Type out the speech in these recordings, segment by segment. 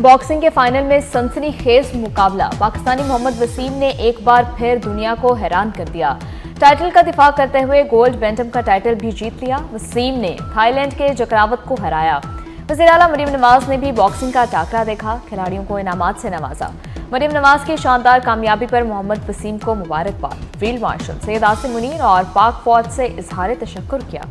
Boxing کے final میں سنسنی خیز مقابلہ، پاکستانی محمد وسیم نے ایک بار پھر دنیا کو حیران کر دیا۔ ٹائٹل کا دفاع کرتے ہوئے گولڈ بینٹم کا ٹائٹل بھی جیت لیا۔ وسیم نے تھائی لینڈ کے جکراوت کو ہرایا۔ وزیراعلیٰ مریم نواز نے بھی باکسنگ کا ٹاکرا دیکھا، کھلاڑیوں کو انعامات سے نوازا۔ مریم نواز کی شاندار کامیابی پر محمد وسیم کو مبارکباد۔ فیلڈ مارشل سید عاصم منیر اور پاک فوج سے اظہار تشکر کیا۔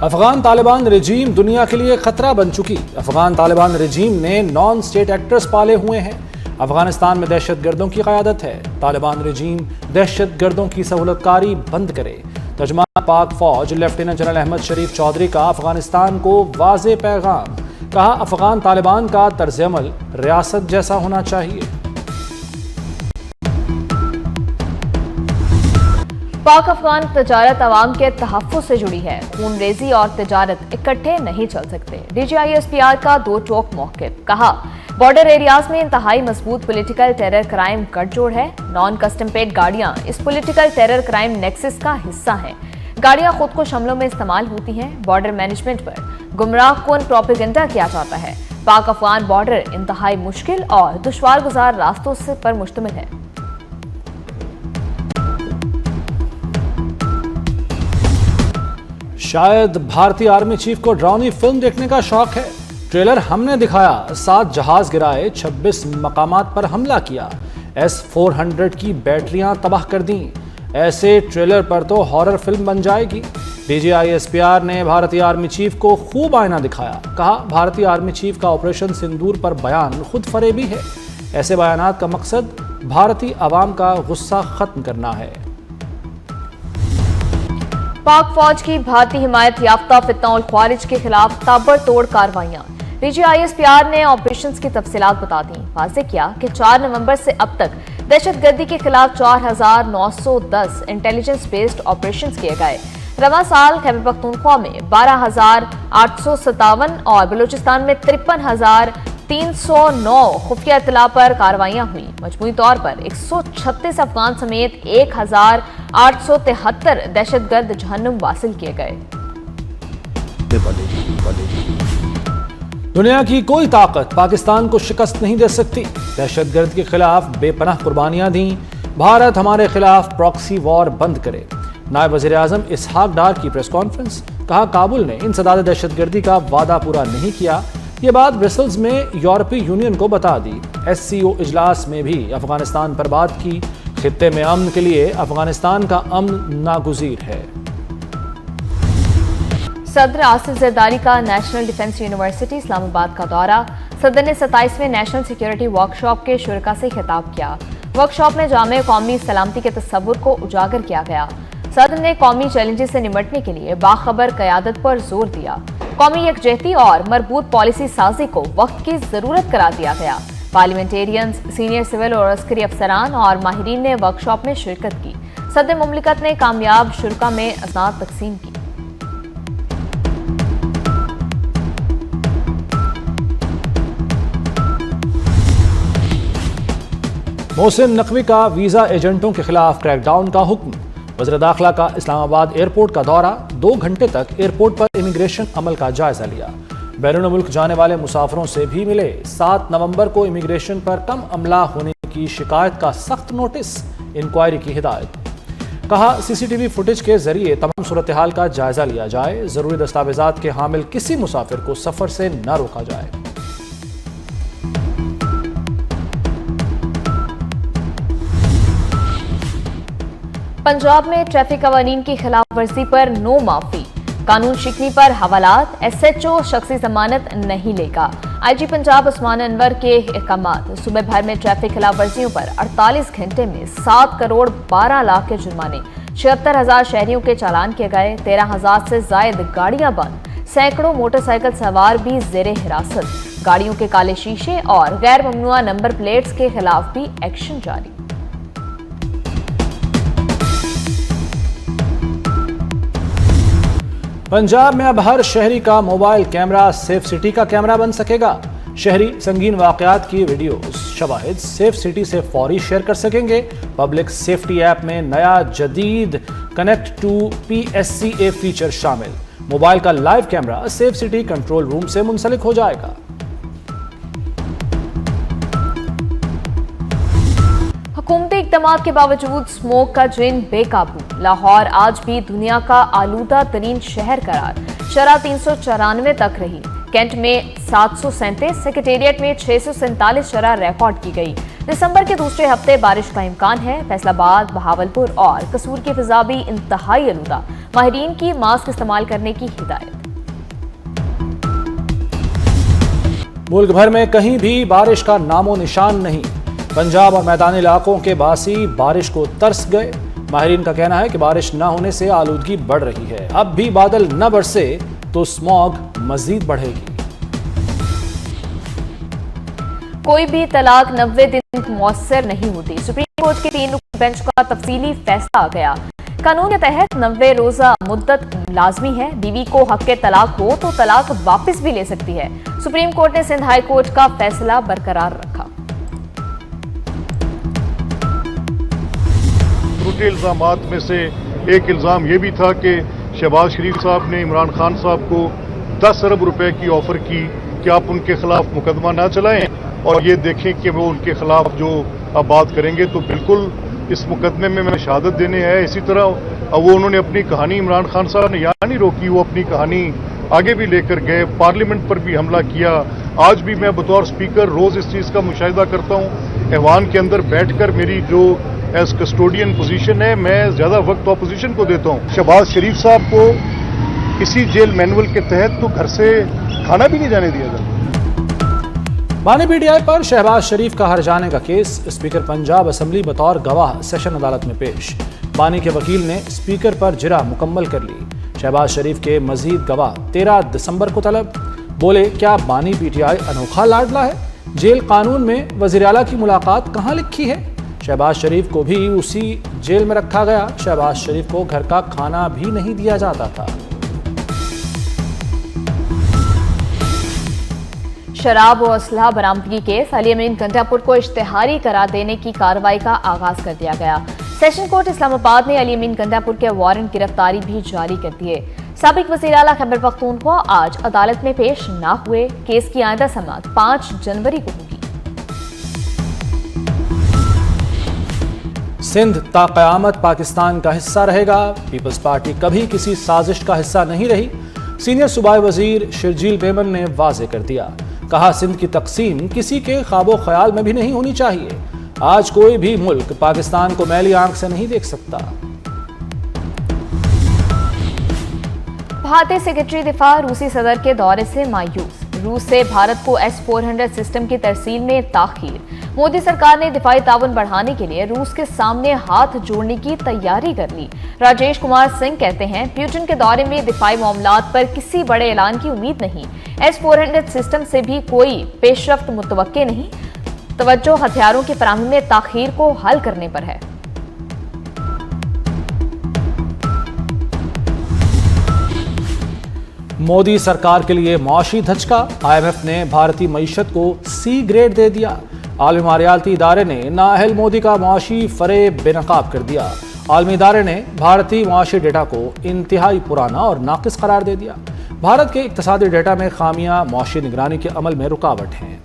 افغان طالبان رجیم دنیا کے لیے خطرہ بن چکی۔ افغان طالبان رجیم نے نان اسٹیٹ ایکٹرز پالے ہوئے ہیں۔ افغانستان میں دہشت گردوں کی قیادت ہے۔ طالبان رجیم دہشت گردوں کی سہولت کاری بند کرے۔ ترجمان پاک فوج لیفٹیننٹ جنرل احمد شریف چودھری کا افغانستان کو واضح پیغام، کہا افغان طالبان کا طرز عمل ریاست جیسا ہونا چاہیے۔ پاک افغان تجارت عوام کے تحفظ سے جڑی ہے۔ خون ریزی اور تجارت اکٹھے نہیں چل سکتے۔ D G I S P R کا دو ٹوک موقف، کہا بارڈر ایریاز میں انتہائی مضبوط پولیٹیکل ٹیرر کرائم گٹھ جوڑ ہے۔ نان کسٹم پیڈ گاڑیاں اس پولیٹیکل ٹیرر کرائم نیکسس کا حصہ ہیں۔ گاڑیاں خود کو شملوں میں استعمال ہوتی ہیں۔ بارڈر مینجمنٹ پر گمراہ کن پروپیگنڈا کیا جاتا ہے۔ پاک افغان بارڈر انتہائی مشکل اور دشوار گزار راستوں پر مشتمل ہے۔ شاید بھارتی آرمی چیف کو ڈرامائی فلم دیکھنے کا شوق ہے۔ ٹریلر ہم نے دکھایا، 7 جہاز گرائے، 26 مقامات پر حملہ کیا، S-400 کی بیٹریاں تباہ کر دیں۔ ایسے ٹریلر پر تو ہارر فلم بن جائے گی۔ D G I S P R نے بھارتی آرمی چیف کو خوب آئینہ دکھایا، کہا بھارتی آرمی چیف کا آپریشن سندور پر بیان خود فریبی ہے۔ ایسے بیانات کا مقصد بھارتی عوام کا غصہ ختم کرنا ہے۔ پاک فوج کی بھارتی حمایت یافتہ فتنہ الخوارج کے خلاف تابڑ توڑ کارروائیاں۔ D G I S P R نے آپریشنز کی تفصیلات بتا دیں۔ واضح کیا کہ 4 نومبر سے اب تک دہشت گردی کے خلاف 4910 انٹیلیجنس بیسڈ آپریشنز کیے گئے۔ رواں سال خیبر پختونخوا میں 12357 اور بلوچستان میں 53309 خفیہ اطلاع پر کارروائیاں ہوئیں۔ مجموعی طور پر 136 افغان سمیت 1873 دہشت گرد جہنم واصل کیے گئے۔ دنیا کی کوئی طاقت پاکستان کو شکست نہیں دے سکتی۔ دہشت گرد کے خلاف بے پناہ قربانیاں دیں۔ بھارت ہمارے خلاف پراکسی وار بند کرے۔ نائب وزیر اعظم اسحاق ڈار کی پریس کانفرنس، کہا کابل نے انسداد دہشت گردی کا وعدہ پورا نہیں کیا۔ یہ بات برسلز میں یورپی یونین کو بتا دی۔ SCO اجلاس میں بھی افغانستان پر بات کی۔ خطے میں امن کے لیے افغانستان کا امن ناگزیر ہے۔ صدر آصف زرداری کا نیشنل ڈیفنس یونیورسٹی اسلام آباد کا دورہ۔ صدر نے 27ویں نیشنل سیکیورٹی ورکشاپ کے شرکاء سے خطاب کیا۔ ورکشاپ میں جامع قومی سلامتی کے تصور کو اجاگر کیا گیا۔ صدر نے قومی چیلنجز سے نمٹنے کے لیے باخبر قیادت پر زور دیا۔ قومی یکجہتی اور مربوط پالیسی سازی کو وقت کی ضرورت قرار دیا گیا۔ پارلیمنٹیرینز، سینئر سول اور عسکری افسران اور ماہرین نے ورکشاپ میں شرکت کی۔ صدر مملکت نے کامیاب شرکاء میں اسناد تقسیم کی۔ محسن نقوی کا ویزا ایجنٹوں کے خلاف کریک ڈاؤن کا حکم۔ وزیر داخلہ کا اسلام آباد ایئرپورٹ کا دورہ، 2 گھنٹے تک ایئرپورٹ پر امیگریشن عمل کا جائزہ لیا۔ بیرون ملک جانے والے مسافروں سے بھی ملے۔ 7 نومبر کو امیگریشن پر کم عملہ ہونے کی شکایت کا سخت نوٹس، انکوائری کی ہدایت۔ کہا CCTV فوٹیج کے ذریعے تمام صورتحال کا جائزہ لیا جائے۔ ضروری دستاویزات کے حامل کسی مسافر کو سفر سے نہ روکا جائے۔ پنجاب میں ٹریفک قوانین کی خلاف ورزی پر نو معافی۔ قانون شکنی پر حوالات، SHO شخصی ضمانت نہیں لے گا۔ IG پنجاب عثمان انور کے احکامات۔ صوبے بھر میں ٹریفک خلاف ورزیوں پر 48 گھنٹے میں 7 کروڑ 12 لاکھ کے جرمانے، 76,000 شہریوں کے چالان کیے گئے، 13,000 سے زائد گاڑیاں بند، سینکڑوں موٹر سائیکل سوار بھی زیر حراست۔ گاڑیوں کے کالے شیشے اور غیر ممنوعہ نمبر پلیٹس کے خلاف بھی ایکشن جاری۔ پنجاب میں اب ہر شہری کا موبائل کیمرہ سیف سٹی کا کیمرہ بن سکے گا۔ شہری سنگین واقعات کی ویڈیوز، شواہد سیف سٹی سے فوری شیئر کر سکیں گے۔ پبلک سیفٹی ایپ میں نیا جدید کنیکٹ ٹو PSCA فیچر شامل۔ موبائل کا live camera safe city control room سے منسلک ہو جائے گا۔ حکومتی اقدامات کے باوجود اسموک کا جن بے قابو، لاہور آج بھی دنیا کا آلودہ ترین شہر قرار، شرح 394 تک رہی۔ کینٹ میں 737، سیکریٹریٹ میں 647 شرح ریکارڈ کی گئی۔ دسمبر کے دوسرے ہفتے بارش کا امکان ہے۔ فیصل آباد، بہاولپور اور قصور کی فضا بھی انتہائی آلودہ، ماہرین کی ماسک استعمال کرنے کی ہدایت۔ ملک بھر میں کہیں بھی بارش کا نام و نشان نہیں، پنجاب اور میدانی علاقوں کے باسی بارش کو ترس گئے۔ ماہرین کا کہنا ہے کہ بارش نہ ہونے سے آلودگی بڑھ رہی ہے، اب بھی بادل نہ برسے تو اسموگ مزید بڑھے گی۔ کوئی بھی طلاق 90 دن مؤثر نہیں ہوتی، سپریم کورٹ کے 3 رکنی بینچ کا تفصیلی فیصلہ آ گیا۔ قانون کے تحت 90 روزہ مدت لازمی ہے، بیوی کو حق طلاق ہو تو طلاق واپس بھی لے سکتی ہے۔ سپریم کورٹ نے سندھ ہائی کورٹ کا فیصلہ برقرار رکھا۔ جھوٹے الزامات میں سے ایک الزام یہ بھی تھا کہ شہباز شریف صاحب نے عمران خان صاحب کو 10 ارب روپے کی آفر کی کہ آپ ان کے خلاف مقدمہ نہ چلائیں اور یہ دیکھیں کہ وہ ان کے خلاف جو آپ بات کریں گے تو بالکل اس مقدمے میں شہادت دینے ہے۔ اسی طرح وہ انہوں نے اپنی کہانی، عمران خان صاحب نے یہاں نہیں روکی، وہ اپنی کہانی آگے بھی لے کر گئے، پارلیمنٹ پر بھی حملہ کیا۔ آج بھی میں بطور اسپیکر روز اس چیز کا مشاہدہ کرتا ہوں، ایوان کے اندر بیٹھ کر میری جو ایز کسٹوڈین پوزیشن ہے، میں زیادہ وقت اپوزیشن کو دیتا ہوں۔ شہباز شریف صاحب کو اسی جیل مینول کے تحت تو گھر سے کھانا بھی نہیں جانے دیا جاتا۔ بانی پی ٹی آئی پر شہباز شریف کا ہر جانے کا کیس، اسپیکر پنجاب اسمبلی بطور گواہ سیشن عدالت میں پیش۔ بانی کے وکیل نے اسپیکر پر جرح مکمل کر لی۔ شہباز شریف کے مزید گواہ 13 دسمبر کو طلب۔ بولے کیا بانی پی ٹی آئی انوکھا لاڈلا ہے؟ جیل قانون میں وزیر اعلیٰ کی ملاقات کہاں لکھی ہے؟ شہباز شریف کو بھی اسی جیل میں رکھا گیا، شہباز شریف کو گھر کا کھانا بھی نہیں دیا جاتا تھا۔ شراب و اسلحہ برآمدگی کیس، علی امین گنڈا پور کو اشتہاری قرار دینے کی کارروائی کا آغاز کر دیا گیا۔ سیشن کورٹ اسلام آباد نے علی امین گنڈا پور کے وارنٹ گرفتاری بھی جاری کر دیے۔ سابق وزیر اعلیٰ خیبر پختونخوا آج عدالت میں پیش نہ ہوئے۔ کیس کی آئندہ سماعت 5 جنوری کو ہوگی۔ سندھ تا قیامت پاکستان کا حصہ رہے گا، پیپلز پارٹی کبھی کسی سازش کا حصہ نہیں رہی، سینئر صوبائی وزیر شرجیل میمن نے واضح کر دیا۔ کہا سندھ کی تقسیم کسی کے خواب و خیال میں بھی نہیں ہونی چاہیے۔ آج کوئی بھی ملک پاکستان کو میلی آنکھ سے نہیں دیکھ سکتا۔ بھارتی سیکرٹری دفاع روسی صدر کے دورے سے مایوس، روس سے بھارت کو S-400 سسٹم کی ترسیل میں تاخیر۔ مودی سرکار نے دفاعی تعاون بڑھانے کے لیے روس کے سامنے ہاتھ جوڑنے کی تیاری کر لی۔ راجیش کمار سنگھ کہتے ہیں پیوٹن کے دورے میں دفاعی معاملات پر کسی بڑے اعلان کی امید نہیں، S-400 سسٹم سے بھی کوئی پیش رفت متوقع نہیں، توجہ ہتھیاروں کی فراہمی میں تاخیر کو حل کرنے پر ہے۔ مودی سرکار کے لیے معاشی دھچکا، IMF نے بھارتی معیشت کو C گریڈ دے دیا۔ عالمی مالیاتی ادارے نے نااہل مودی کا معاشی فریب بے نقاب کر دیا۔ عالمی ادارے نے بھارتی معاشی ڈیٹا کو انتہائی پرانا اور ناقص قرار دے دیا۔ بھارت کے اقتصادی ڈیٹا میں خامیاں معاشی نگرانی کے عمل میں رکاوٹ ہیں۔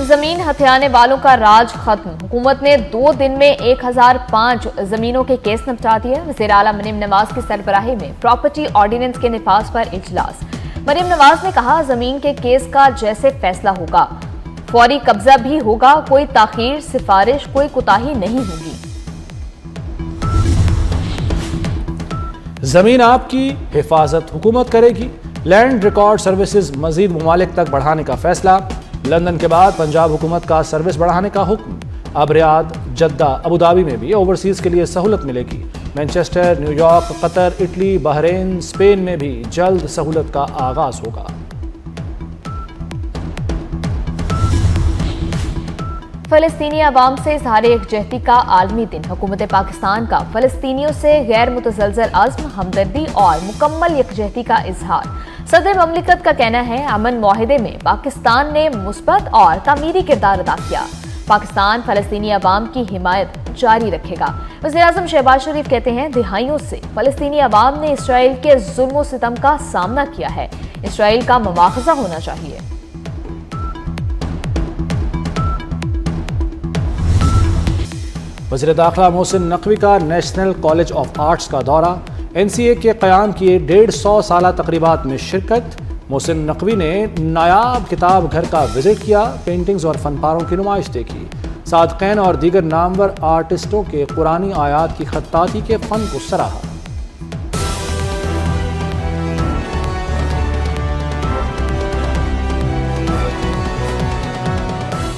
زمین ہتھیانے والوں کا راج ختم، حکومت نے 2 دن میں 1005 زمینوں کے کیس نپٹا دیے۔ وزیر اعلیٰ مریم نواز کی سربراہی میں پراپرٹی آرڈیننس کے نفاذ پر اجلاس۔ مریم نواز نے کہا زمین کے کیس کا جیسے فیصلہ ہوگا فوری قبضہ بھی ہوگا، کوئی تاخیر، سفارش، کوئی کوتاہی نہیں ہوگی۔ زمین آپ کی حفاظت حکومت کرے گی، لینڈ ریکارڈ سروسز مزید ممالک تک بڑھانے کا فیصلہ۔ لندن کے بعد پنجاب حکومت کا سروس بڑھانے کا حکم۔ اب ریاض، جدہ، ابوظہبی میں بھی اوورسیز کے لیے سہولت ملے گی۔ مانچسٹر، نیو یارک، قطر، اٹلی، بحرین، اسپین میں بھی جلد سہولت کا آغاز ہوگا۔ فلسطینی عوام سے اظہار یکجہتی کا عالمی دن، حکومت پاکستان کا فلسطینیوں سے غیر متزلزل عزم، ہمدردی اور مکمل یکجہتی کا اظہار۔ صدر مملکت کا کہنا ہے امن معاہدے میں پاکستان نے مثبت اور تعمیری کردار ادا کیا۔ پاکستان فلسطینی عوام کی حمایت جاری رکھے گا۔ وزیراعظم شہباز شریف کہتے ہیں دہائیوں سے فلسطینی عوام نے اسرائیل کے ظلم و ستم کا سامنا کیا ہے، اسرائیل کا مواخذہ ہونا چاہیے۔ وزیر داخلہ محسن نقوی کا نیشنل کالج آف آرٹس کا دورہ، NCA کے قیام کیے 150 سالہ تقریبات میں شرکت۔ محسن نقوی نے نایاب کتاب گھر کا وزٹ کیا، پینٹنگز اور فن پاروں کی نمائش دیکھی۔ صادقین اور دیگر نامور آرٹسٹوں کے قرآنی آیات کی خطاطی کے فن کو سراہا۔